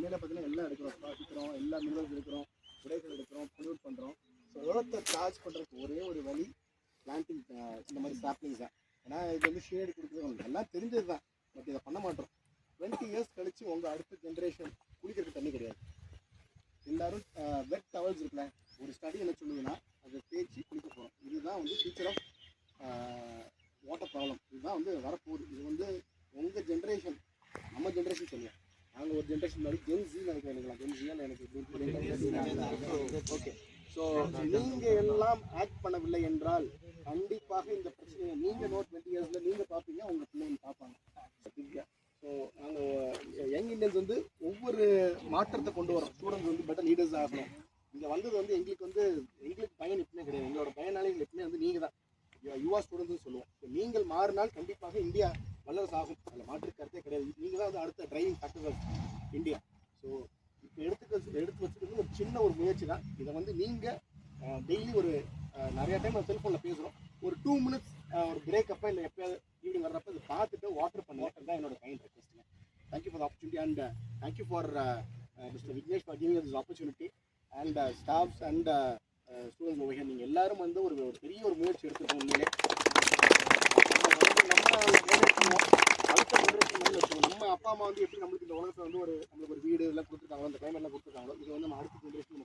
இந்தியாவில் பார்த்தீங்கன்னா எல்லாம் எடுக்கிறோம், எல்லா மினரல்ஸ் எடுக்கிறோம், உடைகள் எடுக்கிறோம், பொல்யூட் பண்ணுறோம். ஸோ உலகத்தை சார்ஜ் பண்ணுறதுக்கு ஒரே ஒரு வழி பிளான்டிங் இந்த மாதிரி சாப்ளிங்ஸ் தான். ஏன்னா இது வந்து ஷேடு கொடுக்குறது எல்லாம் தெரிஞ்சது தான், பட் இதை பண்ண மாட்டோம். 20 இயர்ஸ் கழிச்சு உங்கள் அடுத்த ஜென்ரேஷன் குளிக்கிறதுக்கு தண்ணி கிடையாது. எல்லோரும் வெட் டவல்ஸ் இருக்குல்ல, ஒரு ஸ்டடி என்ன சொல்லுதுன்னா அதை தேய்ச்சி குளிக்க போகிறோம். இதுதான் வந்து ஃபியூச்சர் ஆஃப் வாட்டர் ப்ராப்ளம். இதுதான் வந்து வரப்போகுது. இது வந்து உங்கள் ஜென்ரேஷன், நம்ம ஜென்ரேஷன் சொல்லுவோம். நாங்கள் ஒரு ஜென்ரேஷன் மாதிரி ஜென்ஸின்னு நினைக்கிறேன். ஜென்ஸியாக எனக்கு ஓகே. ஸோ நீங்கள் எல்லாம் ஆக்ட் பண்ணவில்லை என்றால் கண்டிப்பாக இந்த பிரச்சனையை நீங்கள் 20 இயர்ஸில் நீங்கள் பார்ப்பீங்க, உங்கள் பிள்ளைங்க பார்ப்பாங்க. ஸோ நாங்கள் யங் இந்தியன்ஸ் வந்து ஒவ்வொரு மாற்றத்தை கொண்டு வரோம். ஸ்டூடெண்ட்ஸ் வந்து பெட்டர் லீடர்ஸ் ஆகணும். இங்கே வந்தது வந்து எங்களுக்கு பயன் எப்பவுமே கிடையாது. எங்களோட பயனாளிகள் எப்பவுமே வந்து நீங்கள் தான், யுவா ஸ்டூடெண்ட்ஸ்னு சொல்லுவோம். ஸோ நீங்கள் மாறினால் கண்டிப்பாக இந்தியா வல்லரசு ஆகும். அதில் மாற்று கருத்தே கிடையாது. நீங்கள் தான் வந்து அடுத்த டிரைவிங் ஃபேக்டர் இந்தியா. ஸோ இப்போ எடுத்து வச்சுக்கிறது ஒரு சின்ன ஒரு முயற்சி தான். இதை வந்து நீங்கள் டெய்லி ஒரு நிறைய டைம் நம்ம செல்ஃபோனில் பேசுகிறோம், ஒரு 2 மினிட்ஸ் ஒரு பிரேக் அப்போ இல்லை எப்போயாவது ஈவினிங் வர்றப்போ இதை பார்த்துட்டு வாட்டர் பண்ணுவோம். அதுதான் என்னோட கைண்ட் ரெக்வஸ்ட்டுங்க. Thank you for the opportunity and thank you for mister Vignesh for giving this opportunity and staffs and students over here. நீங்கள் எல்லாரும் வந்து ஒரு பெரிய ஒரு முயற்சி எடுத்துருக்கோம். உண்மையிலே நம்ம அடுத்த ஜென்ரேஷன் வந்து வச்சுக்கோங்க. நம்ம அப்பா அம்மா வந்து எப்படி நம்மளுக்கு இந்த உலகத்தில் வந்து நம்மளுக்கு ஒரு வீடு எல்லாம் கொடுத்துருக்காங்களோ, அந்த கிளைமேட்லாம் கொடுத்துருக்காங்களோ, இது வந்து நம்ம அடுத்த ஜென்ரேஷன்